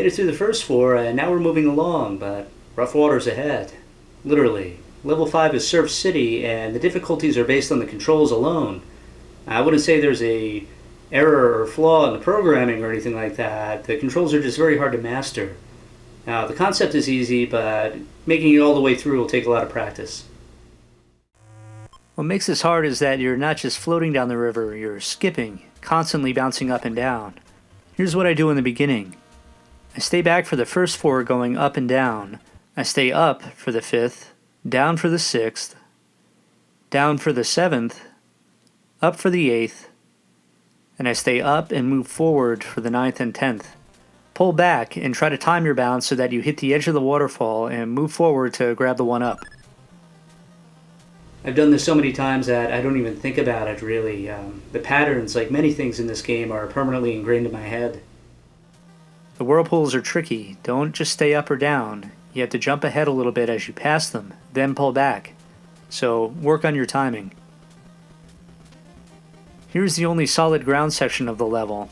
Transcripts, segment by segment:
it through the first 4, and now we're moving along, but rough waters ahead. Literally. Level 5 is Surf City, and the difficulties are based on the controls alone. I wouldn't say there's a error or flaw in the programming or anything like that. The controls are just very hard to master. Now, the concept is easy, but making it all the way through will take a lot of practice. What makes this hard is that you're not just floating down the river, you're skipping, constantly bouncing up and down. Here's what I do in the beginning. I stay back for the first 4 going up and down. I stay up for the 5th, down for the 6th, down for the 7th, up for the 8th, and I stay up and move forward for the 9th and 10th. Pull back and try to time your bounce so that you hit the edge of the waterfall and move forward to grab the one up. I've done this so many times that I don't even think about it, really. The patterns, like many things in this game, are permanently ingrained in my head. The whirlpools are tricky. Don't just stay up or down. You have to jump ahead a little bit as you pass them, then pull back. So work on your timing. Here's the only solid ground section of the level.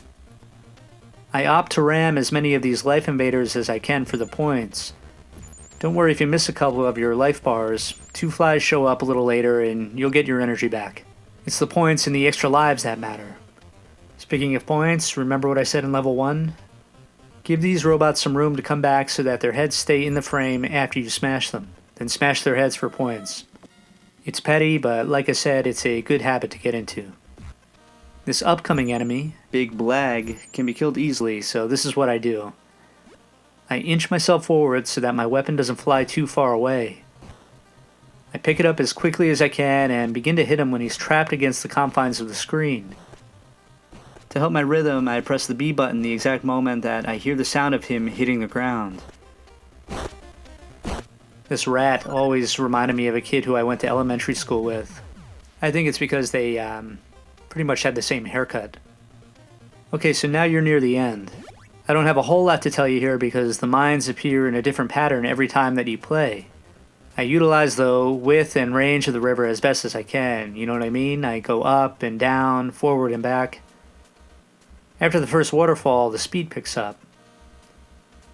I opt to ram as many of these life invaders as I can for the points. Don't worry if you miss a couple of your life bars. 2 flies show up a little later and you'll get your energy back. It's the points and the extra lives that matter. Speaking of points, remember what I said in level 1? Give these robots some room to come back so that their heads stay in the frame after you smash them. Then smash their heads for points. It's petty, but like I said, it's a good habit to get into. This upcoming enemy, Big Blag, can be killed easily, so this is what I do. I inch myself forward so that my weapon doesn't fly too far away. I pick it up as quickly as I can and begin to hit him when he's trapped against the confines of the screen. To help my rhythm, I press the B button the exact moment that I hear the sound of him hitting the ground. This rat always reminded me of a kid who I went to elementary school with. I think it's because they pretty much had the same haircut. Okay, so now you're near the end. I don't have a whole lot to tell you here because the mines appear in a different pattern every time that you play. I utilize the width and range of the river as best as I can, you know what I mean? I go up and down, forward and back. After the first waterfall, the speed picks up.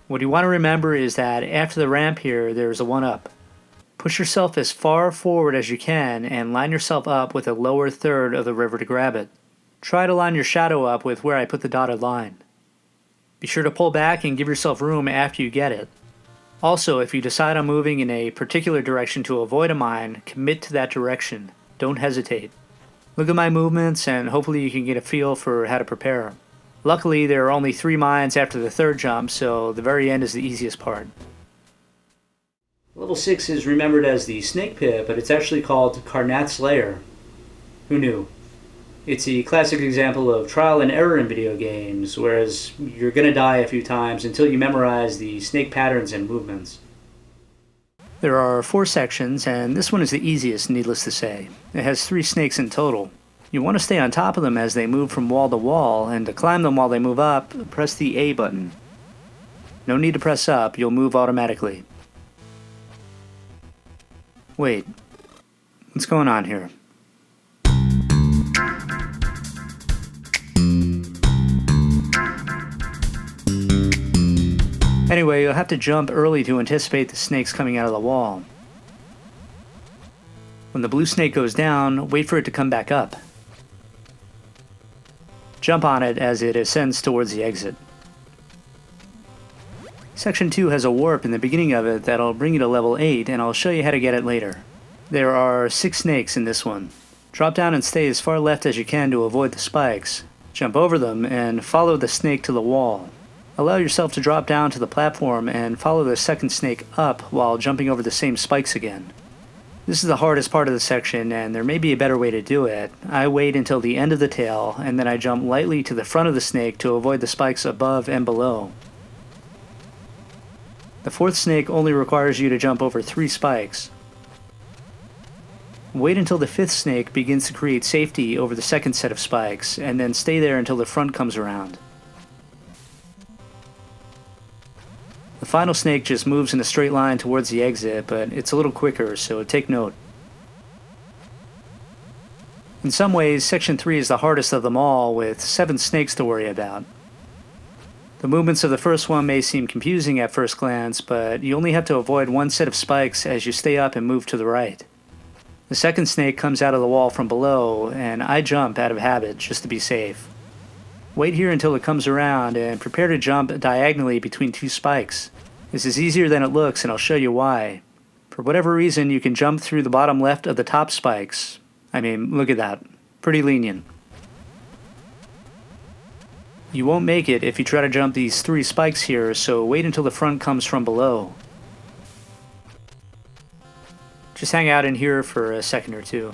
What you want to remember is that after the ramp here, there's a 1-up. Push yourself as far forward as you can and line yourself up with the lower third of the river to grab it. Try to line your shadow up with where I put the dotted line. Be sure to pull back and give yourself room after you get it. Also, if you decide on moving in a particular direction to avoid a mine, commit to that direction. Don't hesitate. Look at my movements and hopefully you can get a feel for how to prepare. Luckily, there are only 3 mines after the 3rd jump, so the very end is the easiest part. Level 6 is remembered as the Snake Pit, but it's actually called Karnath's Lair. Who knew? It's a classic example of trial and error in video games, whereas you're going to die a few times until you memorize the snake patterns and movements. There are 4 sections, and this one is the easiest, needless to say. It has 3 snakes in total. You want to stay on top of them as they move from wall to wall, and to climb them while they move up, press the A button. No need to press up, you'll move automatically. Wait, what's going on here? Anyway, you'll have to jump early to anticipate the snakes coming out of the wall. When the blue snake goes down, wait for it to come back up. Jump on it as it ascends towards the exit. Section 2 has a warp in the beginning of it that'll bring you to level 8, and I'll show you how to get it later. There are 6 snakes in this one. Drop down and stay as far left as you can to avoid the spikes. Jump over them and follow the snake to the wall. Allow yourself to drop down to the platform and follow the second snake up while jumping over the same spikes again. This is the hardest part of the section, and there may be a better way to do it. I wait until the end of the tail, and then I jump lightly to the front of the snake to avoid the spikes above and below. The 4th snake only requires you to jump over 3 spikes. Wait until the 5th snake begins to create safety over the second set of spikes, and then stay there until the front comes around. The final snake just moves in a straight line towards the exit, but it's a little quicker, so take note. In some ways, Section 3 is the hardest of them all, with 7 snakes to worry about. The movements of the first one may seem confusing at first glance, but you only have to avoid one set of spikes as you stay up and move to the right. The second snake comes out of the wall from below, and I jump out of habit just to be safe. Wait here until it comes around and prepare to jump diagonally between two spikes. This is easier than it looks, and I'll show you why. For whatever reason, you can jump through the bottom left of the top spikes. I mean, look at that. Pretty lenient. You won't make it if you try to jump these 3 spikes here, so wait until the front comes from below. Just hang out in here for a second or two.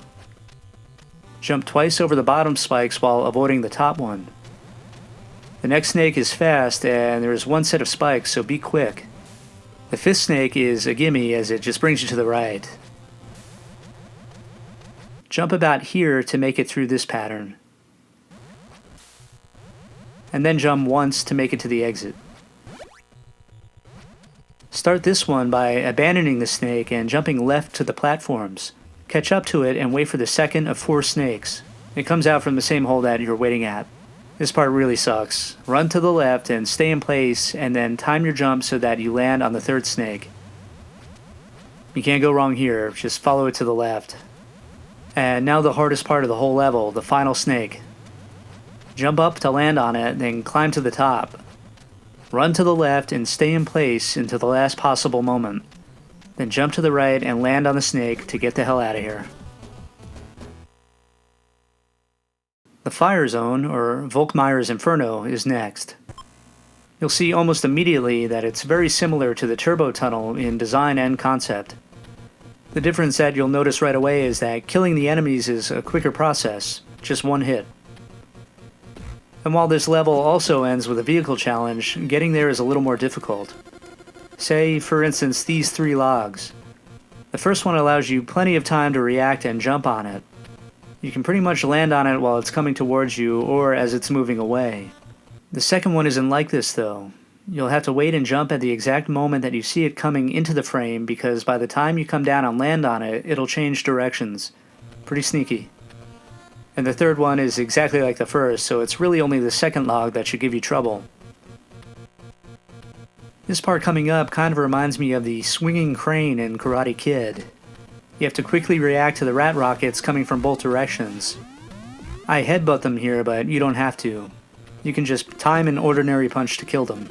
Jump twice over the bottom spikes while avoiding the top one. The next snake is fast, and there is one set of spikes, so be quick. The 5th snake is a gimme as it just brings you to the right. Jump about here to make it through this pattern. And then jump once to make it to the exit. Start this one by abandoning the snake and jumping left to the platforms. Catch up to it and wait for the second of 4 snakes. It comes out from the same hole that you're waiting at. This part really sucks. Run to the left and stay in place, and then time your jump so that you land on the 3rd snake. You can't go wrong here, just follow it to the left. And now the hardest part of the whole level, the final snake. Jump up to land on it, then climb to the top. Run to the left and stay in place until the last possible moment. Then jump to the right and land on the snake to get the hell out of here. The fire zone, or Volkmire's Inferno, is next. You'll see almost immediately that it's very similar to the turbo tunnel in design and concept. The difference that you'll notice right away is that killing the enemies is a quicker process, just one hit. And while this level also ends with a vehicle challenge, getting there is a little more difficult. Say, for instance, these 3 logs. The first one allows you plenty of time to react and jump on it. You can pretty much land on it while it's coming towards you or as it's moving away. The second one isn't like this though. You'll have to wait and jump at the exact moment that you see it coming into the frame, because by the time you come down and land on it, it'll change directions. Pretty sneaky. And the third one is exactly like the first, so it's really only the second log that should give you trouble. This part coming up kind of reminds me of the swinging crane in Karate Kid. You have to quickly react to the rat rockets coming from both directions. I headbutt them here, but you don't have to. You can just time an ordinary punch to kill them.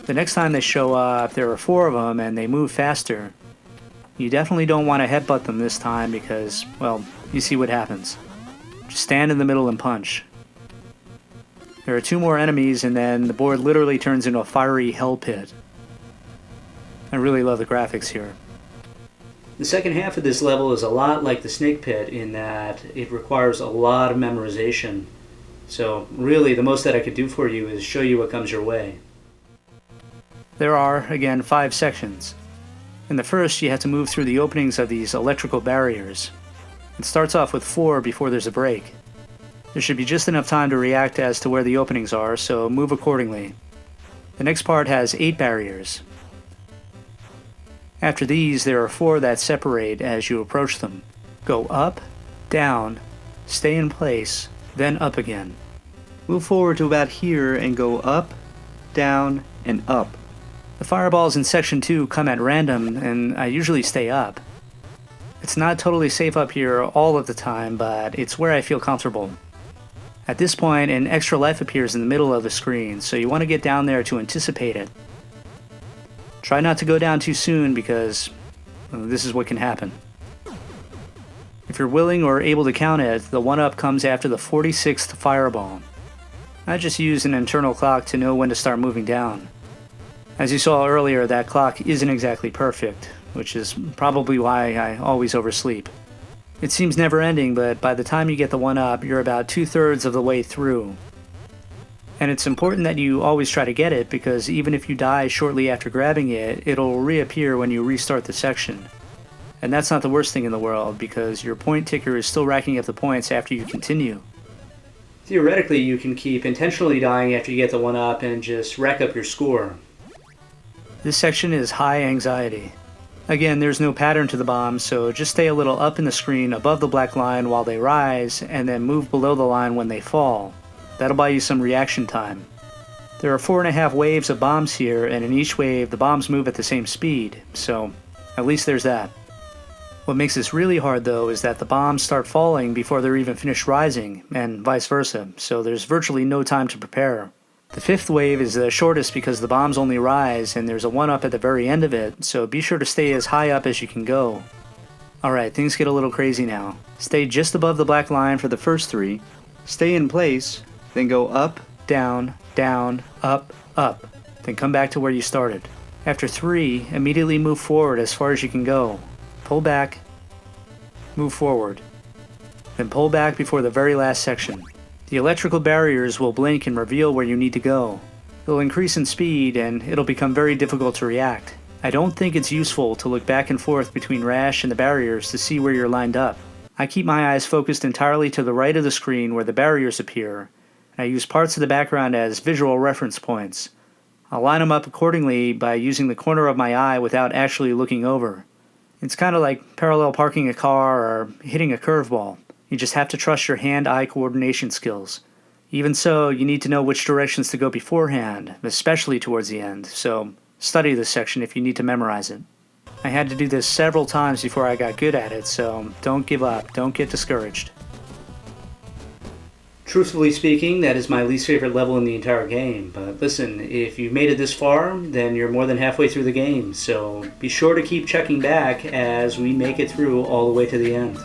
The next time they show up, there are 4 of them and they move faster. You definitely don't want to headbutt them this time because, well, you see what happens. Just stand in the middle and punch. There are 2 more enemies and then the board literally turns into a fiery hell pit. I really love the graphics here. The second half of this level is a lot like the Snake Pit in that it requires a lot of memorization. So really, the most that I could do for you is show you what comes your way. There are, again, 5 sections. In the first, you have to move through the openings of these electrical barriers. It starts off with 4 before there's a break. There should be just enough time to react as to where the openings are, so move accordingly. The next part has 8 barriers. After these, there are 4 that separate as you approach them. Go up, down, stay in place, then up again. Move forward to about here and go up, down, and up. The fireballs in section 2 come at random, and I usually stay up. It's not totally safe up here all of the time, but it's where I feel comfortable. At this point, an extra life appears in the middle of the screen, so you want to get down there to anticipate it. Try not to go down too soon because this is what can happen. If you're willing or able to count it, the 1-up comes after the 46th fireball. I just use an internal clock to know when to start moving down. As you saw earlier, that clock isn't exactly perfect, which is probably why I always oversleep. It seems never ending, but by the time you get the 1-up, you're about 2/3 of the way through. And it's important that you always try to get it, because even if you die shortly after grabbing it, it'll reappear when you restart the section. And that's not the worst thing in the world, because your point ticker is still racking up the points after you continue. Theoretically, you can keep intentionally dying after you get the 1-up and just rack up your score. This section is high anxiety. Again, there's no pattern to the bombs, so just stay a little up in the screen above the black line while they rise, and then move below the line when they fall. That'll buy you some reaction time. There are 4.5 waves of bombs here, and in each wave the bombs move at the same speed, so at least there's that. What makes this really hard though is that the bombs start falling before they're even finished rising, and vice versa, so there's virtually no time to prepare. The 5th wave is the shortest because the bombs only rise and there's a 1-up at the very end of it, so be sure to stay as high up as you can go. Alright, things get a little crazy now. Stay just above the black line for the first 3, stay in place, then go up, down, down, up, up, then come back to where you started. After 3, immediately move forward as far as you can go. Pull back, move forward, then pull back before the very last section. The electrical barriers will blink and reveal where you need to go. It'll increase in speed and it'll become very difficult to react. I don't think it's useful to look back and forth between Rash and the barriers to see where you're lined up. I keep my eyes focused entirely to the right of the screen where the barriers appear, and I use parts of the background as visual reference points. I'll line them up accordingly by using the corner of my eye without actually looking over. It's kind of like parallel parking a car or hitting a curveball. You just have to trust your hand-eye coordination skills. Even so, you need to know which directions to go beforehand, especially towards the end, so study this section if you need to memorize it. I had to do this several times before I got good at it, so don't give up, don't get discouraged. Truthfully speaking, that is my least favorite level in the entire game, but listen, if you've made it this far, then you're more than halfway through the game, so be sure to keep checking back as we make it through all the way to the end.